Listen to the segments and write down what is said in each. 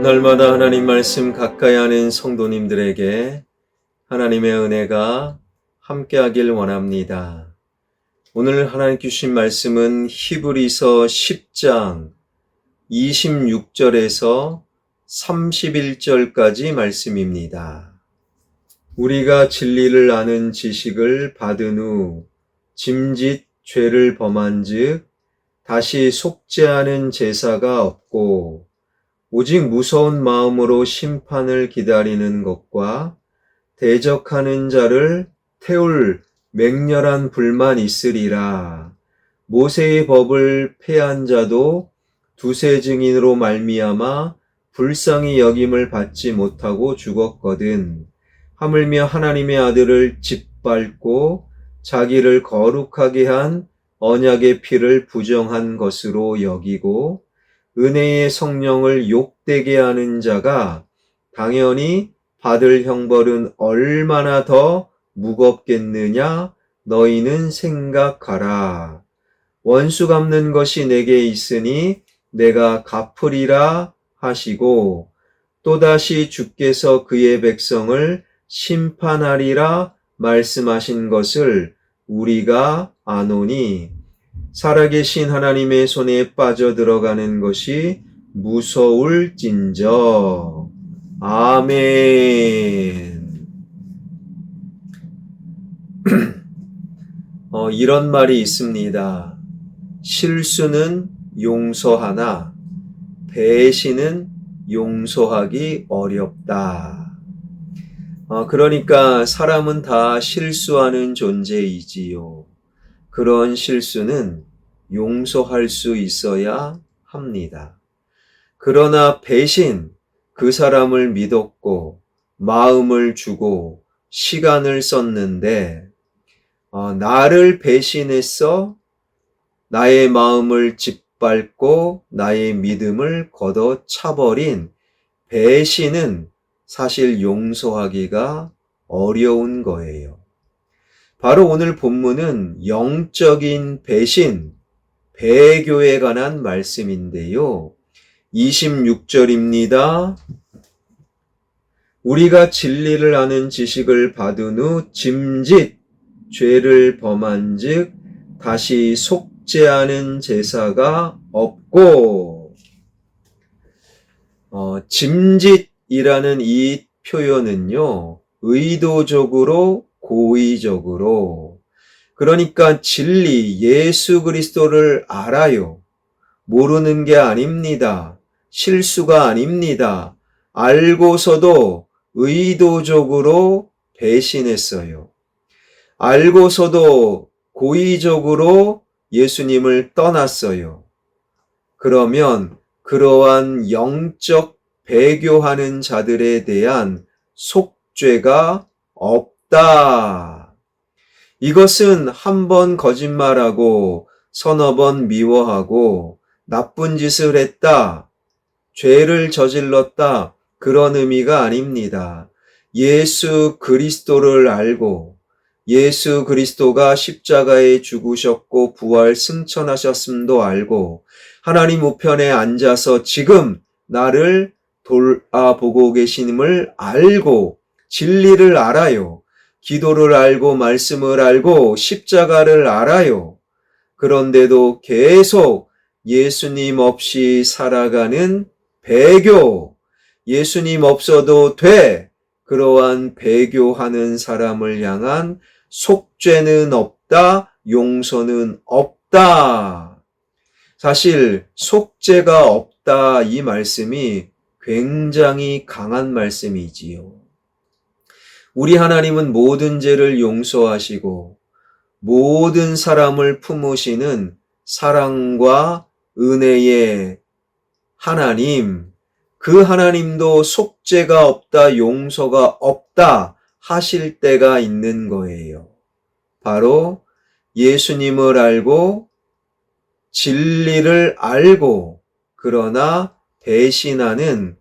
날마다 하나님 말씀 가까이 하는 성도님들에게 하나님의 은혜가 함께하길 원합니다. 오늘 하나님 주신 말씀은 히브리서 10장 26절에서 31절까지 말씀입니다. 우리가 진리를 아는 지식을 받은 후 짐짓 죄를 범한 즉 다시 속죄하는 제사가 없고 오직 무서운 마음으로 심판을 기다리는 것과 대적하는 자를 태울 맹렬한 불만 있으리라. 모세의 법을 폐한 자도 두세 증인으로 말미암아 불쌍히 여김을 받지 못하고 죽었거든. 하물며 하나님의 아들을 짓밟고 자기를 거룩하게 한 언약의 피를 부정한 것으로 여기고 은혜의 성령을 욕되게 하는 자가 당연히 받을 형벌은 얼마나 더 무겁겠느냐 너희는 생각하라. 원수 갚는 것이 내게 있으니 내가 갚으리라 하시고 또다시 주께서 그의 백성을 심판하리라 말씀하신 것을 우리가 아노니 살아계신 하나님의 손에 빠져들어가는 것이 무서울진저. 아멘. 이런 말이 있습니다. 실수는 용서하나 배신은 용서하기 어렵다. 그러니까 사람은 다 실수하는 존재이지요. 그런 실수는 용서할 수 있어야 합니다. 그러나 배신, 그 사람을 믿었고 마음을 주고 시간을 썼는데 나를 배신해서 나의 마음을 짓밟고 나의 믿음을 걷어차버린 배신은 사실 용서하기가 어려운 거예요. 바로 오늘 본문은 영적인 배신, 배교에 관한 말씀인데요. 26절입니다. 우리가 진리를 아는 지식을 받은 후 짐짓 죄를 범한 즉 다시 속죄하는 제사가 없고 짐짓이라는 이 표현은요. 의도적으로 고의적으로 그러니까 진리 예수 그리스도를 알아요. 모르는 게 아닙니다. 실수가 아닙니다. 알고서도 의도적으로 배신했어요. 알고서도 고의적으로 예수님을 떠났어요. 그러면 그러한 영적 배교하는 자들에 대한 속죄가 없다. 이것은 한 번 거짓말하고 서너 번 미워하고 나쁜 짓을 했다, 죄를 저질렀다, 그런 의미가 아닙니다. 예수 그리스도를 알고 예수 그리스도가 십자가에 죽으셨고 부활 승천하셨음도 알고 하나님 우편에 앉아서 지금 나를 돌아보고 계심을 알고 진리를 알아요. 기도를 알고 말씀을 알고 십자가를 알아요. 그런데도 계속 예수님 없이 살아가는 배교, 예수님 없어도 돼, 그러한 배교하는 사람을 향한 속죄는 없다, 용서는 없다. 사실 속죄가 없다 이 말씀이 굉장히 강한 말씀이지요. 우리 하나님은 모든 죄를 용서하시고 모든 사람을 품으시는 사랑과 은혜의 하나님, 그 하나님도 속죄가 없다, 용서가 없다 하실 때가 있는 거예요. 바로 예수님을 알고 진리를 알고 그러나 배신하는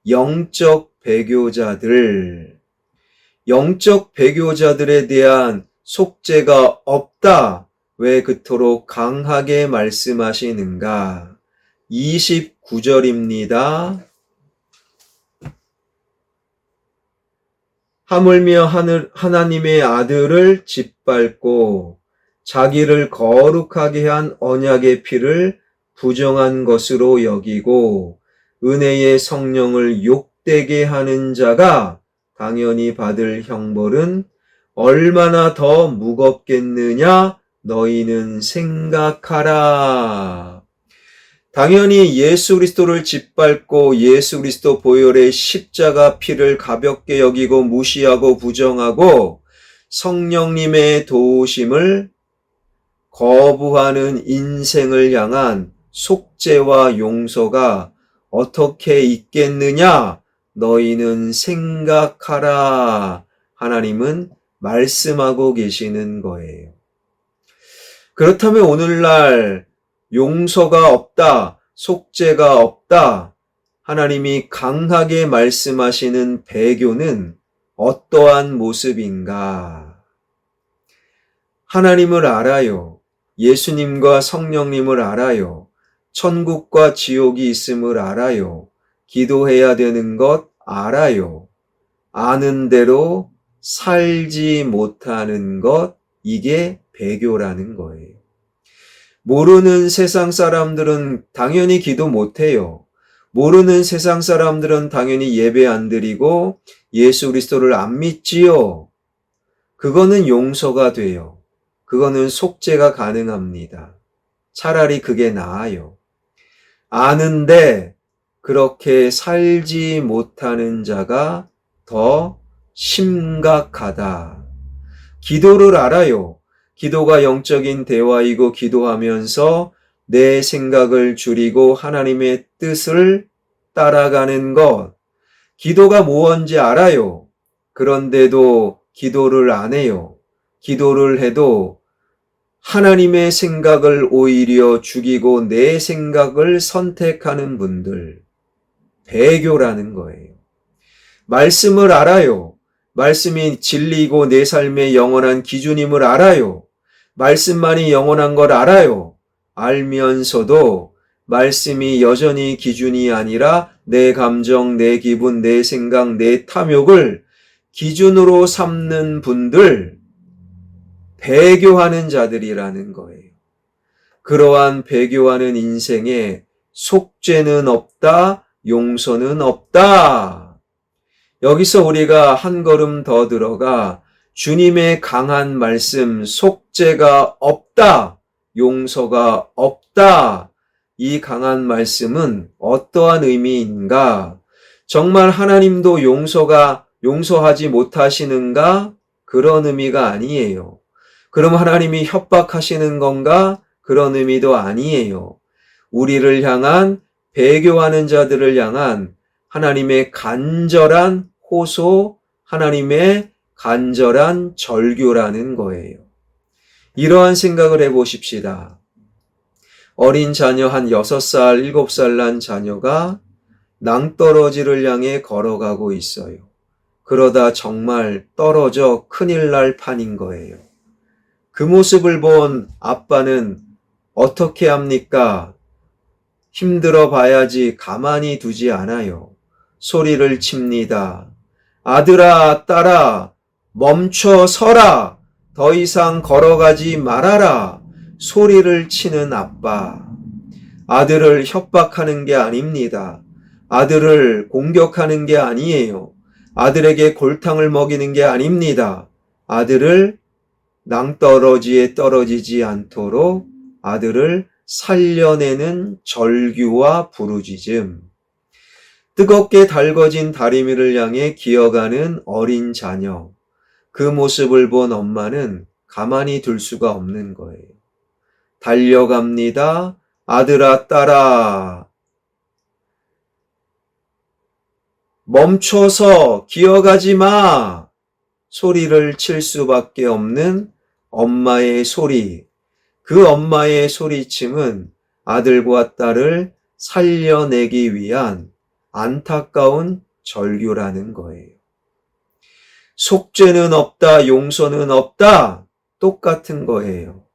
영적 배교자들, 영적 배교자들에 대한 속죄가 없다. 왜 그토록 강하게 말씀하시는가? 29절입니다. 하물며 하나님의 아들을 짓밟고 자기를 거룩하게 한 언약의 피를 부정한 것으로 여기고 은혜의 성령을 욕되게 하는 자가 당연히 받을 형벌은 얼마나 더 무겁겠느냐 너희는 생각하라. 당연히 예수 그리스도를 짓밟고 예수 그리스도 보혈의 십자가 피를 가볍게 여기고 무시하고 부정하고 성령님의 도우심을 거부하는 인생을 향한 속죄와 용서가 어떻게 있겠느냐? 너희는 생각하라. 하나님은 말씀하고 계시는 거예요. 그렇다면 오늘날 용서가 없다, 속죄가 없다, 하나님이 강하게 말씀하시는 배교는 어떠한 모습인가? 하나님을 알아요. 예수님과 성령님을 알아요. 천국과 지옥이 있음을 알아요. 기도해야 되는 것 알아요. 아는 대로 살지 못하는 것, 이게 배교라는 거예요. 모르는 세상 사람들은 당연히 기도 못해요. 모르는 세상 사람들은 당연히 예배 안 드리고 예수 그리스도를 안 믿지요. 그거는 용서가 돼요. 그거는 속죄가 가능합니다. 차라리 그게 나아요. 아는데 그렇게 살지 못하는 자가 더 심각하다. 기도를 알아요. 기도가 영적인 대화이고 기도하면서 내 생각을 줄이고 하나님의 뜻을 따라가는 것. 기도가 무엇인지 알아요. 그런데도 기도를 안 해요. 기도를 해도 하나님의 생각을 오히려 죽이고 내 생각을 선택하는 분들. 배교라는 거예요. 말씀을 알아요. 말씀이 진리이고 내 삶의 영원한 기준임을 알아요. 말씀만이 영원한 걸 알아요. 알면서도 말씀이 여전히 기준이 아니라 내 감정, 내 기분, 내 생각, 내 탐욕을 기준으로 삼는 분들, 배교하는 자들이라는 거예요. 그러한 배교하는 인생에 속죄는 없다, 용서는 없다. 여기서 우리가 한 걸음 더 들어가 주님의 강한 말씀, 속죄가 없다, 용서가 없다. 이 강한 말씀은 어떠한 의미인가? 정말 하나님도 용서하지 못하시는가? 그런 의미가 아니에요. 그럼 하나님이 협박하시는 건가? 그런 의미도 아니에요. 우리를 향한, 배교하는 자들을 향한 하나님의 간절한 호소, 하나님의 간절한 절규라는 거예요. 이러한 생각을 해보십시다. 어린 자녀 한 6살, 7살 난 자녀가 낭떠러지를 향해 걸어가고 있어요. 그러다 정말 떨어져 큰일 날 판인 거예요. 그 모습을 본 아빠는 어떻게 합니까? 힘들어 봐야지 가만히 두지 않아요. 소리를 칩니다. 아들아, 딸아, 멈춰 서라. 더 이상 걸어가지 말아라. 소리를 치는 아빠. 아들을 협박하는 게 아닙니다. 아들을 공격하는 게 아니에요. 아들에게 골탕을 먹이는 게 아닙니다. 아들을 낭떠러지에 떨어지지 않도록 아들을 살려내는 절규와 부르짖음. 뜨겁게 달궈진 다리미를 향해 기어가는 어린 자녀. 그 모습을 본 엄마는 가만히 둘 수가 없는 거예요. 달려갑니다. 아들아, 딸아. 멈춰서 기어가지 마. 소리를 칠 수밖에 없는 엄마의 소리. 그 엄마의 소리침은 아들과 딸을 살려내기 위한 안타까운 절규라는 거예요. 속죄는 없다, 용서는 없다, 똑같은 거예요.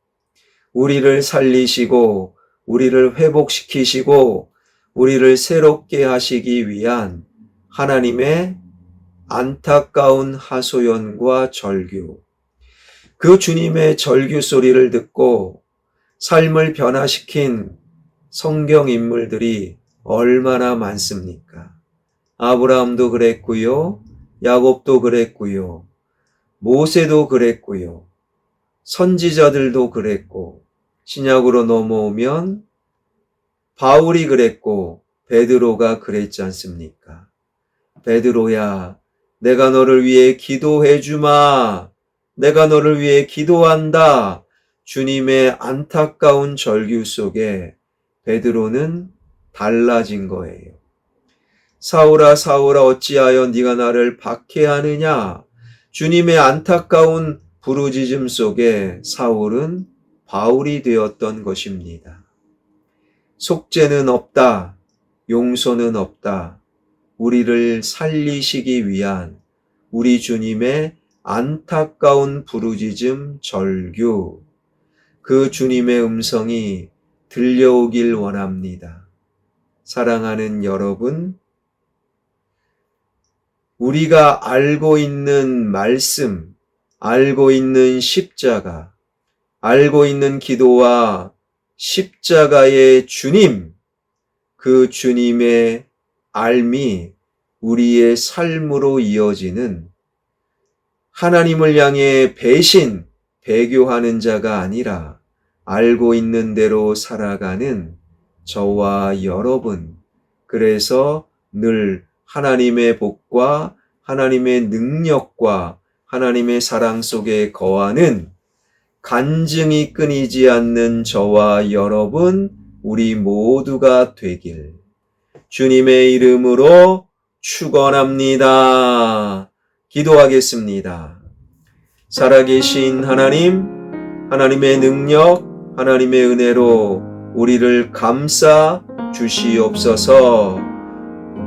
우리를 살리시고, 우리를 회복시키시고, 우리를 새롭게 하시기 위한 하나님의 안타까운 하소연과 절규, 그 주님의 절규 소리를 듣고 삶을 변화시킨 성경 인물들이 얼마나 많습니까? 아브라함도 그랬고요. 야곱도 그랬고요. 모세도 그랬고요. 선지자들도 그랬고, 신약으로 넘어오면 바울이 그랬고 베드로가 그랬지 않습니까? 베드로야, 내가 너를 위해 기도해 주마. 내가 너를 위해 기도한다. 주님의 안타까운 절규 속에 베드로는 달라진 거예요. 사울아 사울아 어찌하여 네가 나를 박해하느냐. 주님의 안타까운 부르짖음 속에 사울은 바울이 되었던 것입니다. 속죄는 없다. 용서는 없다. 우리를 살리시기 위한 우리 주님의 안타까운 부르짖음 절규, 그 주님의 음성이 들려오길 원합니다. 사랑하는 여러분, 우리가 알고 있는 말씀, 알고 있는 십자가, 알고 있는 기도와 십자가의 주님, 그 주님의 알미 우리의 삶으로 이어지는 하나님을 향해 배신, 배교하는 자가 아니라 알고 있는 대로 살아가는 저와 여러분, 그래서 늘 하나님의 복과 하나님의 능력과 하나님의 사랑 속에 거하는 간증이 끊이지 않는 저와 여러분, 우리 모두가 되길 주님의 이름으로 축원합니다. 기도하겠습니다. 살아계신 하나님, 하나님의 능력, 하나님의 은혜로 우리를 감싸 주시옵소서.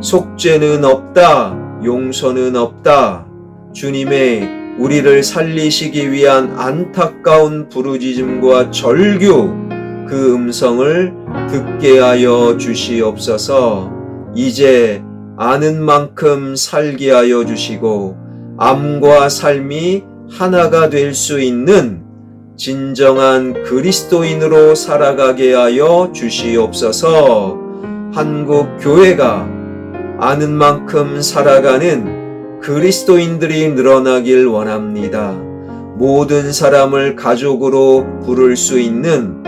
속죄는 없다, 용서는 없다. 주님의 우리를 살리시기 위한 안타까운 부르짖음과 절규, 그 음성을 듣게 하여 주시옵소서. 이제 아는 만큼 살게 하여 주시고 암과 삶이 하나가 될 수 있는 진정한 그리스도인으로 살아가게 하여 주시옵소서. 한국 교회가 아는 만큼 살아가는 그리스도인들이 늘어나길 원합니다. 모든 사람을 가족으로 부를 수 있는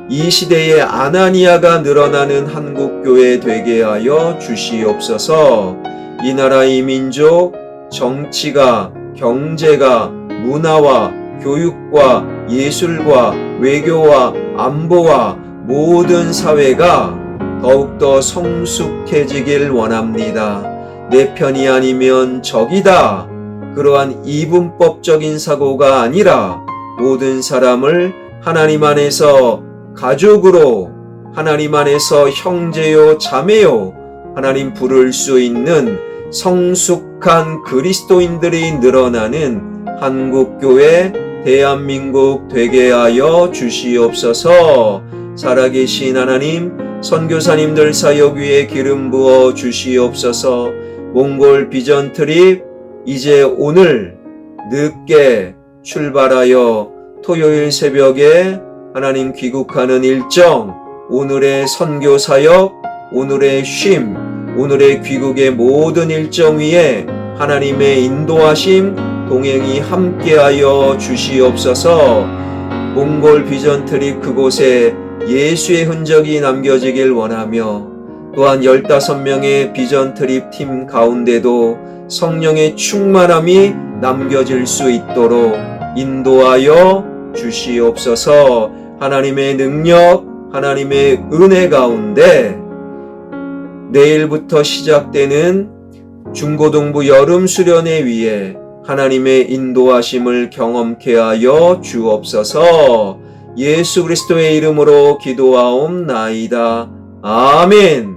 이 시대의 아나니아가 늘어나는 한국교회 되게 하여 주시옵소서. 이 나라 이 민족, 정치가, 경제가, 문화와 교육과 예술과 외교와 안보와 모든 사회가 더욱더 성숙해지길 원합니다. 내 편이 아니면 적이다. 그러한 이분법적인 사고가 아니라 모든 사람을 하나님 안에서 가족으로, 하나님 안에서 형제요 자매요 하나님 부를 수 있는 성숙한 그리스도인들이 늘어나는 한국교회, 대한민국 되게 하여 주시옵소서. 살아계신 하나님, 선교사님들 사역 위에 기름 부어 주시옵소서. 몽골 비전 트립 이제 오늘 늦게 출발하여 토요일 새벽에 하나님 귀국하는 일정, 오늘의 선교 사역, 오늘의 쉼, 오늘의 귀국의 모든 일정 위에 하나님의 인도하심, 동행이 함께하여 주시옵소서. 몽골 비전 트립 그곳에 예수의 흔적이 남겨지길 원하며 또한 15명의 비전 트립 팀 가운데도 성령의 충만함이 남겨질 수 있도록 인도하여 주시옵소서. 하나님의 능력, 하나님의 은혜 가운데 내일부터 시작되는 중고등부 여름 수련회 위에 하나님의 인도하심을 경험케 하여 주옵소서. 예수 그리스도의 이름으로 기도하옵나이다. 아멘.